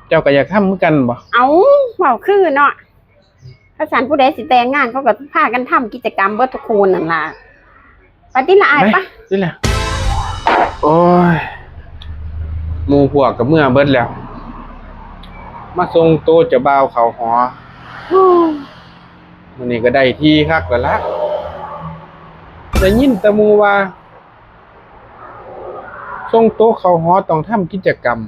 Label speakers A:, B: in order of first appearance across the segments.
A: เจ้าก็อยากทำเหมือนกันบ่
B: เอาเว้าคือเนาะถ้าสันผู้ใดสิแต่งงานเขาก็พากันทำกิจกรรมเบิดทุกคนนั่นล่ะปฏิละอายปะ
A: นี่แหละโอ้ยหมู่พวกกับเมื่อเบิดแล้วมาส่งโตจะบ่าวเขาหอมื้อนี้ก็ได้ที่คักแล้วล่ะได้ยินแต่หมู่ว่าส่งโตเขาหอต้องทำกิจกรรม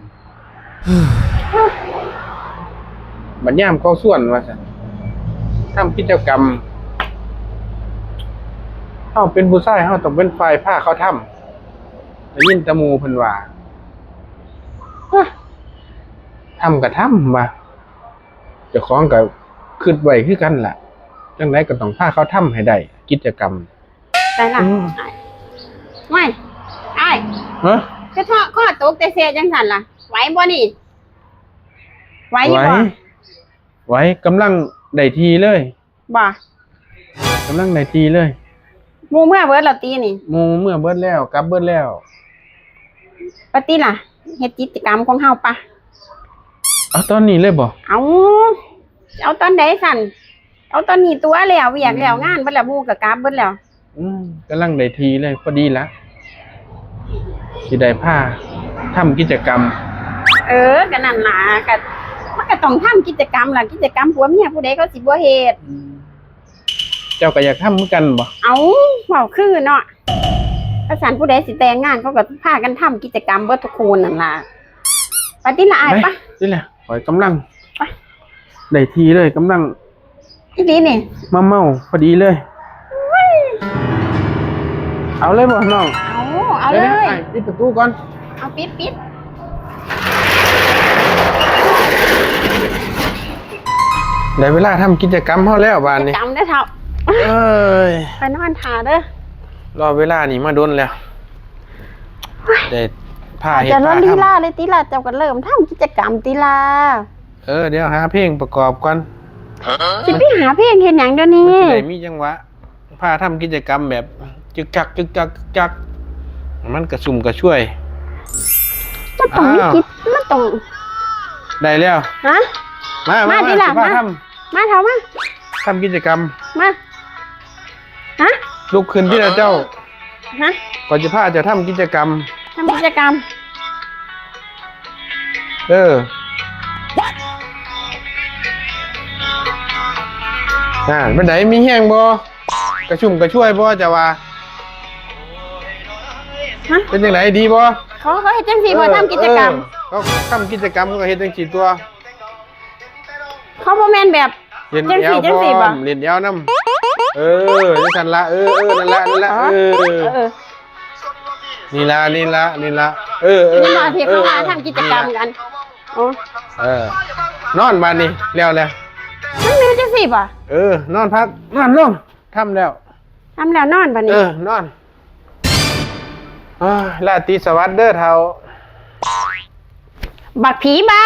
A: บัดยามเขาส่วนว่าซั่นทำกิจกรรมเฮาเป็นผู้ชายเฮาต้องเป็นฝ่ายพาเขาทำได้ยินแต่หมู่เพิ่นว่าทำก็ทำว่าเจ้าของก็คิดไว้คือกันล่ะจังไดก็ต้องพาเขาทำให้ได้กิจกรรม
B: ได้ล่ะไม่อ้าย
A: ฮะ
B: คือข้อตกแต่เสียจังซั่นล่ะไหวบ่นี่ไหวอยู่บ่
A: ไหวกำลังได้ทีเลย
B: บ่
A: กำลังได้ทีเลย
B: หมู่เมื่อเบิดแล้วตีนี่
A: หมู่เมื่อเบิดแล้วกลับเบิดแล้ว
B: ปฏิล่ะเฮ็ดกิจกรรมของเฮาปะ
A: เอาตอนนี้เลยบ่
B: เอาตอนใดสั่นเอาตอนนี้ตัวแล้วเวียกแล้วงานเบิดแล้วหมู่ก็กลับเบิดแล้ว
A: กำลังได้ทีเลยพอดีละสิได้พาทำกิจกรรม
B: ก็นั่นล่ะก็มันก็ต้องทำกิจกรรมล่ะกิจกรรมผัวเมียผู้ใดเขาสิบ่เฮ็ด
A: เจ้าก็อยากทำเหมือนกันบ่
B: เอาเว้าคือเนาะถ้าสันผู้ใดสิแต่งงานเขาก็พากันทำกิจกรรมเบิดทุกคนนั่นล่ะปฏิละอายปะ
A: นี่แหละข่อยกำลังได้ทีเลยกำลัง
B: อีนี่นี่
A: มาเมาพอดีเลยเอาเลยบ่น้อง
B: เอาเลย
A: ปิดประตูก่อน
B: เอาปิด
A: ได้เวลาทำกิจกรรมเฮาแล้วบ้านนี้
B: จำได้เท่าไปนอนทาเด้อ
A: รอเวลานี่มาโดนแล้วได้ผ้าเฮ็ด
B: จะรอลีลาเลยติลาเจ้าก็เริ่มทำกิจกรรมติลา
A: เดี๋ยวหาเพลงประกอบก่อน
B: สิไปหาเพลงเฮ็ดหยังเดี๋ยวนี้
A: ได้มีจังหวะพาทำกิจกรรมแบบจึกจักมันกระชุ่มกระชวย
B: มันต้องมีกิจมันต้อง
A: ได้แล้ว
B: ฮะมาติลามาเท่ามา
A: ทำกิจกรรม
B: มาฮะ
A: ลุกขึ้นที่เจ้า
B: ฮะ
A: ก่อนจะพาจะทำกิจกรรมเป็นไหนมีแห้งบ่กระชุ่มกระชวยบ่จะว่าเป็นยังไงดีบ่
B: เขาเฮ็ดจังซี่บ่ทำกิจกรรม
A: เขาทำกิจกรรมก็เฮ็ดจังซี่ตัว
B: เขาบ่แม่นแบบจังซี่บ่
A: เล่นยาวน้ำจังซั่นละนั่นละนี่ละ
B: นี่มาที่เขามาทำกิจกรรมกัน
A: นอนบ้านนี่แล้ว
B: มันมีจังซี่บ่
A: นอนพักนอนลงทำแล้ว
B: นอนบ้านนี้
A: นอนราตรีสวัสดิ์เด้อเฒ่า
B: บักผีบ้า